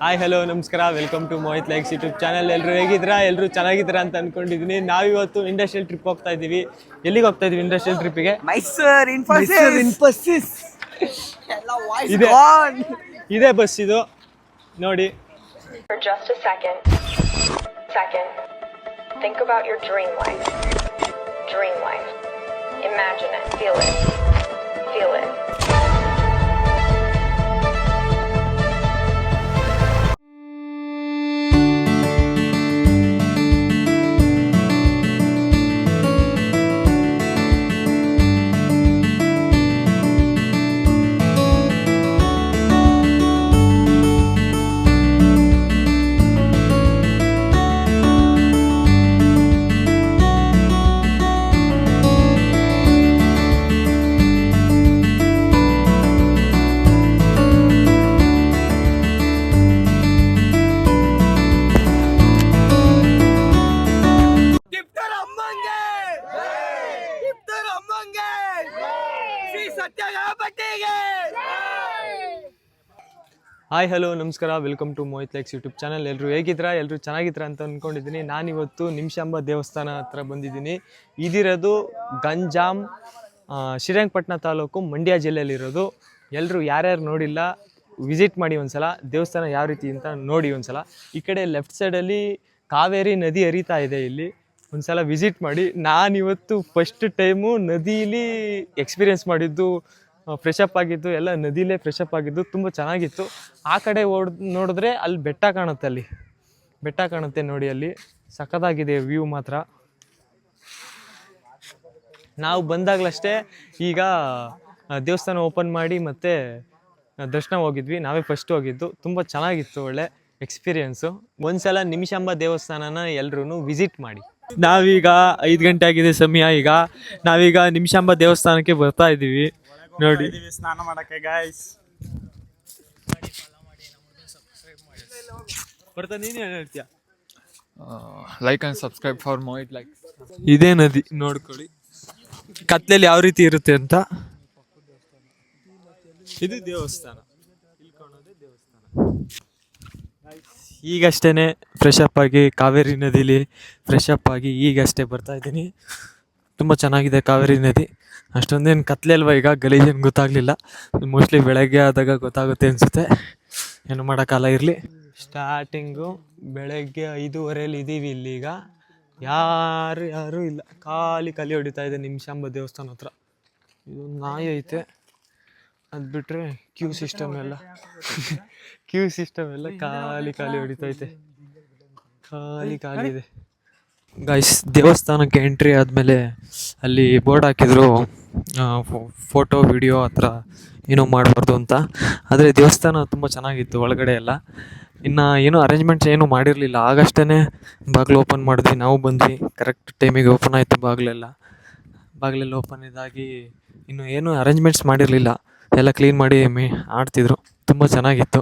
Hi hello ನಮಸ್ಕಾರ, welcome to Mohit likes YouTube channel. ಎಲ್ಲರೂ ಹೇಗಿದ್ದೀರಾ? ಎಲ್ಲರೂ ಚೆನ್ನಾಗಿದ್ದೀರಾ ಅಂತ ಅನ್ಕೊಂಡಿದ್ದೀನಿ. ನಾವಿವತ್ತು ಇಂಡಸ್ಟ್ರಿಯಲ್ ಟ್ರಿಪ್ ಹೋಗ್ತಾ ಇದ್ದೀವಿ. ಎಲ್ಲಿಗೆ ಹೋಗ್ತಾ ಇದೀವಿ ಇಂಡಸ್ಟ್ರಿಯಲ್ ಟ್ರಿಪ್ಪಿಗೆ? ಮೈಸೂರು ಇನ್ಫೋಸಿಸ್. ಇದೇ ಬಸ್ ಇದು ನೋಡಿ. For just a second. Think about your dream life. Imagine it, feel it. Hi hello ನಮಸ್ಕಾರ, welcome to Mohit likes YouTube channel. ಎಲ್ಲರೂ ಹೇಗಿದ್ದೀರಾ? ಎಲ್ಲರೂ ಚೆನ್ನಾಗಿದ್ದೀರಾ ಅಂತ ಅಂದ್ಕೊಂಡಿದ್ದೀನಿ. ನಾನಿವತ್ತು ನಿಮಿಷಾಂಬ ದೇವಸ್ಥಾನ ಹತ್ರ ಬಂದಿದ್ದೀನಿ. ಇದಿರೋದು ಗಂಜಾಮ್, ಶ್ರೀರಂಗಪಟ್ಟಣ ತಾಲೂಕು, ಮಂಡ್ಯ ಜಿಲ್ಲೆಯಲ್ಲಿರೋದು. ಎಲ್ಲರೂ ಯಾರ್ಯಾರು ನೋಡಿಲ್ಲ ವಿಸಿಟ್ ಮಾಡಿ ಒಂದ್ಸಲ. ದೇವಸ್ಥಾನ ಯಾವ ರೀತಿ ಅಂತ ನೋಡಿ ಒಂದ್ಸಲ. ಈ ಕಡೆ ಲೆಫ್ಟ್ ಸೈಡಲ್ಲಿ ಕಾವೇರಿ ನದಿ ಹರಿತಾ ಇದೆ. ಇಲ್ಲಿ ಒಂದ್ಸಲ ವಿಸಿಟ್ ಮಾಡಿ. ನಾನಿವತ್ತು ಫಸ್ಟ್ ಟೈಮು ನದಿಲಿ ಎಕ್ಸ್ಪೀರಿಯೆನ್ಸ್ ಮಾಡಿದ್ದು, ಫ್ರೆಶಪ್ ಆಗಿದ್ದು ಎಲ್ಲ ನದಿಲೇ ಫ್ರೆಶಪ್ ಆಗಿದ್ದು. ತುಂಬ ಚೆನ್ನಾಗಿತ್ತು. ಆ ಕಡೆ ನೋಡಿದ್ರೆ ಅಲ್ಲಿ ಬೆಟ್ಟ ಕಾಣುತ್ತೆ, ಅಲ್ಲಿ ಬೆಟ್ಟ ಕಾಣುತ್ತೆ ನೋಡಿ. ಅಲ್ಲಿ ಸಖತ್ತಾಗಿದೆ ವ್ಯೂ ಮಾತ್ರ. ನಾವು ಬಂದಾಗಲಷ್ಟೇ ಈಗ ದೇವಸ್ಥಾನ ಓಪನ್ ಮಾಡಿ ಮತ್ತೆ ದರ್ಶನ ಹೋಗಿದ್ವಿ. ನಾವೇ ಫಸ್ಟ್ ಹೋಗಿದ್ದು. ತುಂಬ ಚೆನ್ನಾಗಿತ್ತು, ಒಳ್ಳೆ ಎಕ್ಸ್ಪೀರಿಯೆನ್ಸು. ಒಂದ್ಸಲ ನಿಮಿಷಾಂಬ ದೇವಸ್ಥಾನನ ಎಲ್ಲರೂ ವಿಸಿಟ್ ಮಾಡಿ. ನಾವೀಗ 5 ಗಂಟೆ ಆಗಿದೆ ಸಮಯ. ಈಗ ನಾವೀಗ ನಿಮಿಷಾಂಬ ದೇವಸ್ಥಾನಕ್ಕೆ ಬರ್ತಾ ಇದ್ದೀವಿ ನೋಡಿ. ಸ್ನಾನ ಮಾಡಕ್ಕೆ ಗಾಯ್ಸ್. ಬರ್ತಾ ನೀನು ಏನು ಹೇಳ್ತೀಯ? Like and subscribe for Mohit like. ಇದೇ ನದಿ ನೋಡ್ಕೊಳ್ಳಿ, ಕತ್ಲೆಯಲ್ಲಿ ಯಾವ ರೀತಿ ಇರುತ್ತೆ ಅಂತ. ಇದು ದೇವಸ್ಥಾನ. ಈಗಷ್ಟೇ ಫ್ರೆಶಪ್ ಆಗಿ ಕಾವೇರಿ ನದಿಲಿ ಫ್ರೆಶಪ್ ಆಗಿ ಈಗಷ್ಟೇ ಬರ್ತಾ ಇದ್ದೀನಿ. ತುಂಬ ಚೆನ್ನಾಗಿದೆ ಕಾವೇರಿ ನದಿ. ಅಷ್ಟೊಂದೇನು ಕತ್ಲೆ ಅಲ್ವಾ, ಈಗ ಗಲೀಜೇನು ಗೊತ್ತಾಗಲಿಲ್ಲ. ಮೋಸ್ಟ್ಲಿ ಬೆಳಗ್ಗೆ ಆದಾಗ ಗೊತ್ತಾಗುತ್ತೆ ಅನಿಸುತ್ತೆ. ಏನು ಮಾಡೋಕ್ಕಲ್ಲ, ಇರಲಿ. ಸ್ಟಾರ್ಟಿಂಗು ಬೆಳಗ್ಗೆ 5:15 ಇದ್ದೀವಿ ಇಲ್ಲಿಗ. ಯಾರು ಇಲ್ಲ, ಖಾಲಿ ಹೊಡಿತಾ ಇದೆ ನಿಮಿಷಾಂಬ ದೇವಸ್ಥಾನ ಹತ್ರ. ಇದು ನಾಯಿ ಐತೆ, ಅದು ಬಿಟ್ಟರೆ ಕ್ಯೂ ಸಿಸ್ಟಮ್ ಎಲ್ಲ ಖಾಲಿ ಹೊಡಿತೈತೆ. ಖಾಲಿ ಇದೆ ಗೈಸ್. ದೇವಸ್ಥಾನಕ್ಕೆ ಎಂಟ್ರಿ ಆದಮೇಲೆ ಅಲ್ಲಿ ಬೋರ್ಡ್ ಹಾಕಿದ್ರು, ಫೋಟೋ ವಿಡಿಯೋ ಆ ಥರ ಏನೂ ಮಾಡಬಾರ್ದು ಅಂತ. ಆದರೆ ದೇವಸ್ಥಾನ ತುಂಬ ಚೆನ್ನಾಗಿತ್ತು ಒಳಗಡೆ ಎಲ್ಲ. ಇನ್ನು ಏನೂ ಅರೇಂಜ್ಮೆಂಟ್ಸ್ ಏನೂ ಮಾಡಿರಲಿಲ್ಲ. ಆಗಷ್ಟೇ ಬಾಗಿಲು ಓಪನ್ ಮಾಡಿದ್ವಿ, ನಾವು ಬಂದ್ವಿ. ಕರೆಕ್ಟ್ ಟೈಮಿಗೆ ಓಪನ್ ಆಯಿತು ಬಾಗಿಲೆಲ್ಲ ಓಪನ್ ಇದಾಗಿ. ಇನ್ನು ಏನೂ ಅರೇಂಜ್ಮೆಂಟ್ಸ್ ಮಾಡಿರಲಿಲ್ಲ, ಎಲ್ಲ ಕ್ಲೀನ್ ಮಾಡಿ ಆಡ್ತಿದ್ರು. ತುಂಬ ಚೆನ್ನಾಗಿತ್ತು.